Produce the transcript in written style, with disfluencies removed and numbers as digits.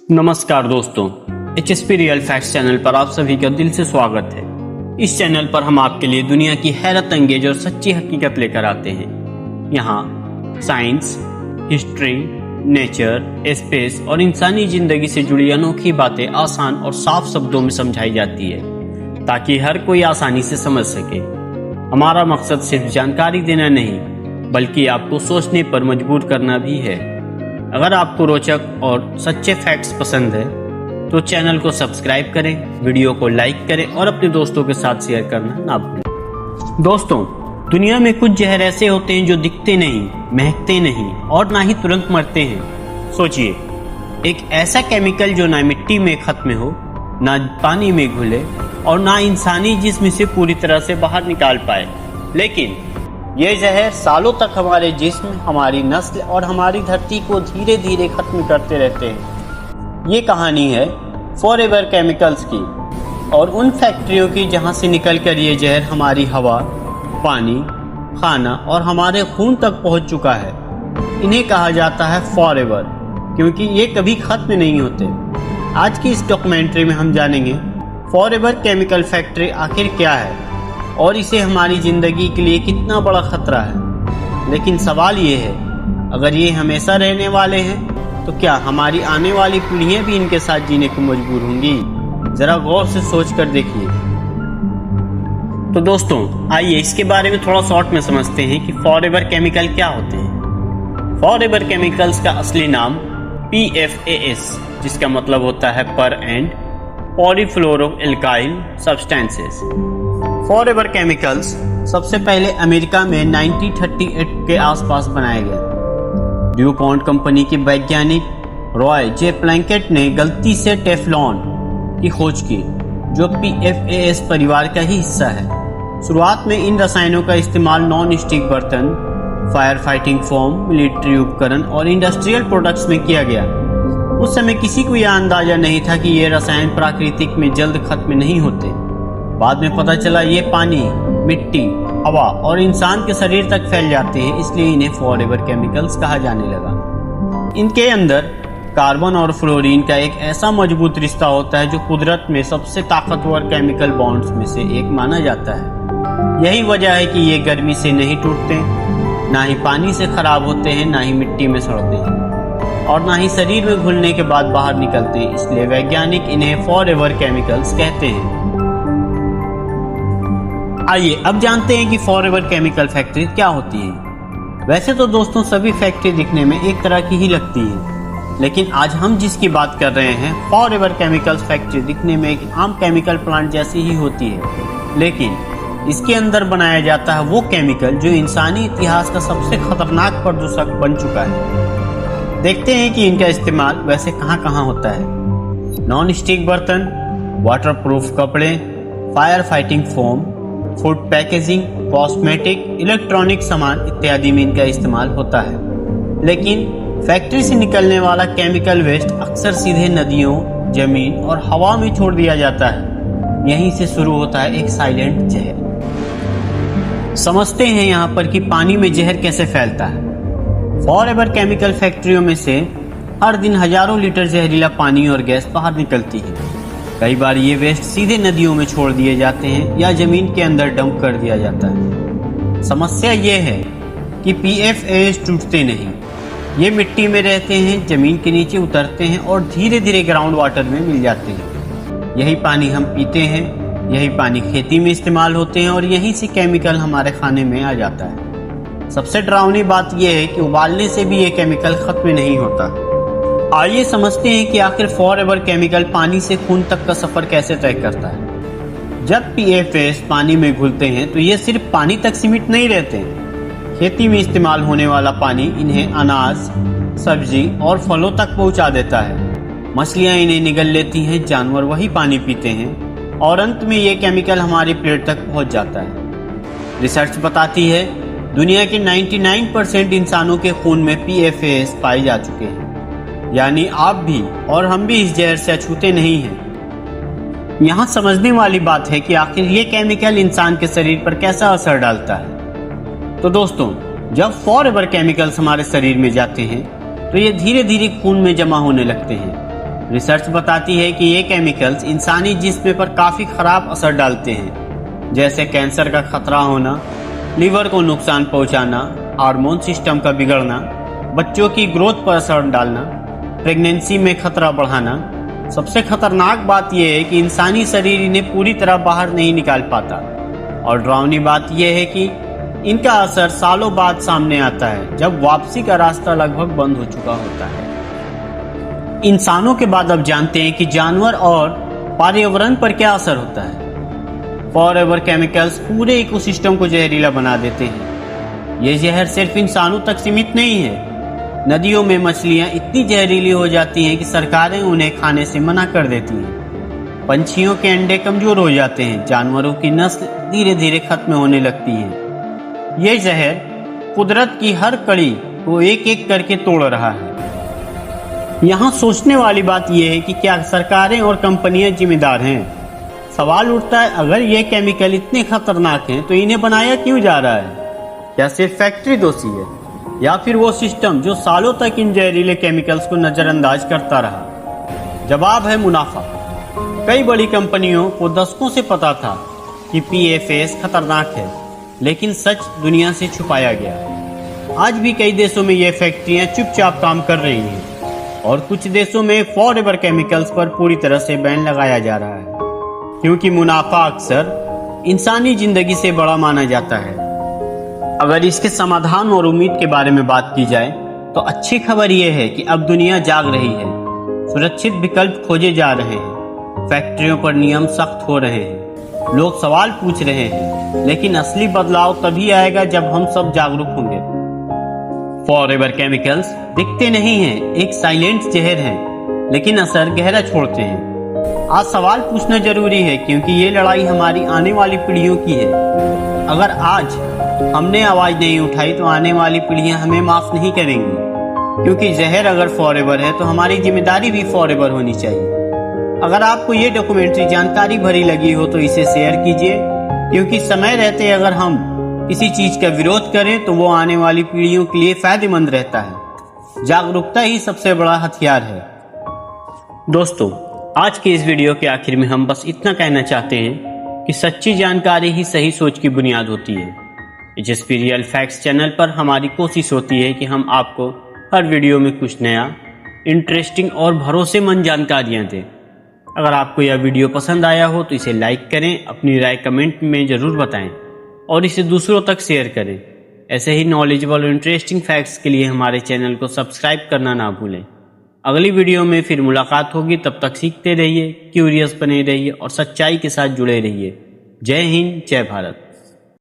नमस्कार दोस्तों, HSP real facts channel पर आप सभी का दिल से स्वागत है। इस चैनल पर हम आपके लिए दुनिया की हैरत अंगेज और सच्ची हकीकत लेकर आते हैं। यहाँ साइंस, हिस्ट्री, नेचर, स्पेस और इंसानी जिंदगी से जुड़ी अनोखी बातें आसान और साफ शब्दों में समझाई जाती है ताकि हर कोई आसानी से समझ सके। हमारा मकसद सिर्फ जानकारी देना नहीं बल्कि आपको सोचने पर मजबूर करना भी है। अगर आपको रोचक और सच्चे फैक्ट्स पसंद है तो चैनल को सब्सक्राइब करें, वीडियो को लाइक करें और अपने दोस्तों के साथ शेयर करना ना भूलें। दोस्तों, दुनिया में कुछ जहर ऐसे होते हैं जो दिखते नहीं, महकते नहीं और ना ही तुरंत मरते हैं। सोचिए, एक ऐसा केमिकल जो ना मिट्टी में खत्म हो, ना पानी में घुले और ना इंसानी जिस्म से पूरी तरह से बाहर निकाल पाए, लेकिन ये जहर सालों तक हमारे जिस्म, हमारी नस्ल और हमारी धरती को धीरे धीरे खत्म करते रहते हैं। ये कहानी है फॉरएवर केमिकल्स की और उन फैक्ट्रियों की जहां से निकलकर ये जहर हमारी हवा, पानी, खाना और हमारे खून तक पहुंच चुका है। इन्हें कहा जाता है फॉरएवर क्योंकि ये कभी खत्म नहीं होते। आज की इस डॉक्यूमेंट्री में हम जानेंगे फॉरएवर केमिकल फैक्ट्री आखिर क्या है और इसे हमारी जिंदगी के लिए कितना बड़ा खतरा है। लेकिन सवाल ये है, अगर ये हमेशा रहने वाले हैं तो क्या हमारी आने वाली पीढ़ियां भी इनके साथ जीने को मजबूर होंगी? जरा गौर से सोच कर देखिए। तो दोस्तों, आइए इसके बारे में थोड़ा शॉर्ट में समझते हैं कि फॉरएवर केमिकल क्या होते हैं। फॉरएवर केमिकल्स का असली नाम PFAS, जिसका मतलब होता है पर एंड पॉलीफ्लोरोएल्काइल सब्सटेंसेस। फॉरएवर केमिकल्स सबसे पहले अमेरिका में 1938 के आसपास बनाए गए। ड्यूपॉन्ट कंपनी के वैज्ञानिक रॉय जे प्लैंकेट ने गलती से टेफ्लॉन की खोज की, जो PFAS परिवार का ही हिस्सा है। शुरुआत में इन रसायनों का इस्तेमाल नॉन स्टिक बर्तन, फायर फाइटिंग फोम, मिलिट्री उपकरण और इंडस्ट्रियल प्रोडक्ट्स में किया गया। उस समय किसी को यह अंदाजा नहीं था कि ये रसायन प्राकृतिक में जल्द खत्म नहीं होते। बाद में पता चला ये पानी, मिट्टी, हवा और इंसान के शरीर तक फैल जाते हैं, इसलिए इन्हें फॉरएवर केमिकल्स कहा जाने लगा। इनके अंदर कार्बन और फ्लोरीन का एक ऐसा मजबूत रिश्ता होता है जो कुदरत में सबसे ताकतवर केमिकल बॉन्ड्स में से एक माना जाता है। यही वजह है कि ये गर्मी से नहीं टूटते, ना ही पानी से खराब होते हैं, ना ही मिट्टी में सड़ते हैं और ना ही शरीर में घुलने के बाद बाहर निकलते हैं। इसलिए वैज्ञानिक इन्हें फॉरएवर केमिकल्स कहते हैं। आइए अब जानते हैं कि फॉरएवर केमिकल फैक्ट्री क्या होती है। वैसे तो दोस्तों सभी फैक्ट्री दिखने में एक तरह की ही लगती है, लेकिन आज हम जिसकी बात कर रहे हैं फॉरएवर केमिकल्स फैक्ट्री दिखने में एक आम केमिकल प्लांट जैसी ही होती है, लेकिन इसके अंदर बनाया जाता है वो केमिकल जो इंसानी इतिहास का सबसे खतरनाक प्रदूषक बन चुका है। देखते हैं कि इनका इस्तेमाल वैसे कहाँ कहाँ होता है। नॉन स्टिक बर्तन, वाटरप्रूफ कपड़े, fire fighting foam, food packaging, cosmetic, electronic सामान इत्यादि में इनका इस्तेमाल होता है। लेकिन फैक्ट्री से निकलने वाला केमिकल वेस्ट अक्सर सीधे नदियों, जमीन और हवा में छोड़ दिया जाता है। यहीं से शुरू होता है एक साइलेंट जहर। समझते हैं यहाँ पर कि पानी में जहर कैसे फैलता है। फॉरएवर केमिकल फैक्ट्रियों में से हर दिन हजारों लीटर जहरीला पानी और गैस बाहर निकलती है। कई बार ये वेस्ट सीधे नदियों में छोड़ दिए जाते हैं या जमीन के अंदर डंप कर दिया जाता है। समस्या ये है कि PFAS टूटते नहीं, ये मिट्टी में रहते हैं, जमीन के नीचे उतरते हैं और धीरे धीरे ग्राउंड वाटर में मिल जाते हैं। यही पानी हम पीते हैं, यही पानी खेती में इस्तेमाल होते हैं और यहीं से केमिकल हमारे खाने में आ जाता है। सबसे डरावनी बात यह है कि उबालने से भी ये केमिकल खत्म नहीं होता। आइए समझते हैं कि आखिर फॉरएवर केमिकल पानी से खून तक का सफर कैसे तय करता है। जब PFAS पानी में घुलते हैं तो ये सिर्फ पानी तक सीमित नहीं रहते। खेती में इस्तेमाल होने वाला पानी इन्हें अनाज, सब्जी और फलों तक पहुंचा देता है। मछलियां इन्हें निगल लेती हैं, जानवर वही पानी पीते हैं और अंत में ये केमिकल हमारे पेट तक पहुंच जाता है। रिसर्च बताती है दुनिया के 99% इंसानों के खून में PFAS पाए जा चुके हैं, यानी आप भी और हम भी इस जहर से अछूते नहीं हैं। यहाँ समझने वाली बात है कि आखिर ये केमिकल इंसान के शरीर पर कैसा असर डालता है। तो दोस्तों, जब फॉरएवर केमिकल्स हमारे शरीर में जाते हैं तो ये धीरे धीरे खून में जमा होने लगते हैं। रिसर्च बताती है कि ये केमिकल्स इंसानी जिस्म पर काफ़ी ख़राब असर डालते हैं, जैसे कैंसर का खतरा होना, लीवर को नुकसान पहुंचाना, हार्मोन सिस्टम का बिगड़ना, बच्चों की ग्रोथ पर असर डालना, प्रेगनेंसी में खतरा बढ़ाना। सबसे खतरनाक बात यह है कि इंसानी शरीर इन्हें पूरी तरह बाहर नहीं निकाल पाता, और डरावनी बात यह है कि इनका असर सालों बाद सामने आता है, जब वापसी का रास्ता लगभग बंद हो चुका होता है। इंसानों के बाद अब जानते हैं कि जानवर और पर्यावरण पर क्या असर होता है। फॉरएवर केमिकल्स पूरे इकोसिस्टम को जहरीला बना देते हैं। ये जहर सिर्फ इंसानों तक सीमित नहीं है। नदियों में मछलियां इतनी जहरीली हो जाती हैं कि सरकारें उन्हें खाने से मना कर देती हैं। पंछियों के अंडे कमजोर हो जाते हैं। जानवरों की नस्ल धीरे धीरे खत्म होने लगती है। ये जहर कुदरत की हर कड़ी को एक एक करके तोड़ रहा है। यहाँ सोचने वाली बात यह है कि क्या सरकारें और कंपनियां जिम्मेदार हैं? सवाल उठता है, अगर ये केमिकल इतने खतरनाक हैं तो इन्हें बनाया क्यों जा रहा है? क्या सिर्फ फैक्ट्री दोषी है, या फिर वो सिस्टम जो सालों तक इन जहरीले केमिकल्स को नजरअंदाज करता रहा? जवाब है मुनाफा। कई बड़ी कंपनियों को दशकों से पता था कि PFAS खतरनाक है, लेकिन सच दुनिया से छुपाया गया। आज भी कई देशों में ये फैक्ट्रियां चुपचाप काम कर रही हैं, और कुछ देशों में फॉरएवर केमिकल्स पर पूरी तरह से बैन लगाया जा रहा है, क्योंकि मुनाफा अक्सर इंसानी जिंदगी से बड़ा माना जाता है। अगर इसके समाधान और उम्मीद के बारे में बात की जाए तो अच्छी खबर यह है कि अब दुनिया जाग रही है। सुरक्षित विकल्प खोजे जा रहे हैं, फैक्ट्रियों पर नियम सख्त हो रहे हैं, लोग सवाल पूछ रहे हैं, लेकिन असली बदलाव तभी आएगा जब हम सब जागरूक होंगे। फॉरएवर केमिकल्स दिखते नहीं हैं, एक साइलेंट जहर है, लेकिन असर गहरा छोड़ते हैं। आज सवाल पूछना जरूरी है, क्योंकि ये लड़ाई हमारी आने वाली पीढ़ियों की है। अगर आज हमने आवाज नहीं उठाई तो आने वाली पीढ़ियां हमें माफ नहीं करेंगी, क्योंकि जहर अगर फॉरएवर है तो हमारी जिम्मेदारी भी फॉरएवर होनी चाहिए। अगर आपको ये डॉक्यूमेंट्री जानकारी भरी लगी हो तो इसे शेयर कीजिए, क्योंकि समय रहते अगर हम किसी चीज का विरोध करें तो वो आने वाली पीढ़ियों के लिए फायदेमंद रहता है। जागरूकता ही सबसे बड़ा हथियार है। दोस्तों, आज के इस वीडियो के आखिर में हम बस इतना कहना चाहते हैं कि सच्ची जानकारी ही सही सोच की बुनियाद होती है। HSP रियल फैक्ट्स चैनल पर हमारी कोशिश होती है कि हम आपको हर वीडियो में कुछ नया, इंटरेस्टिंग और भरोसेमंद जानकारियां दें। अगर आपको यह वीडियो पसंद आया हो तो इसे लाइक करें, अपनी राय कमेंट में जरूर बताएं और इसे दूसरों तक शेयर करें। ऐसे ही नॉलेजेबल और इंटरेस्टिंग फैक्ट्स के लिए हमारे चैनल को सब्सक्राइब करना ना भूलें। अगली वीडियो में फिर मुलाकात होगी, तब तक सीखते रहिए, क्यूरियस बने रहिए और सच्चाई के साथ जुड़े रहिए। जय हिंद, जय भारत।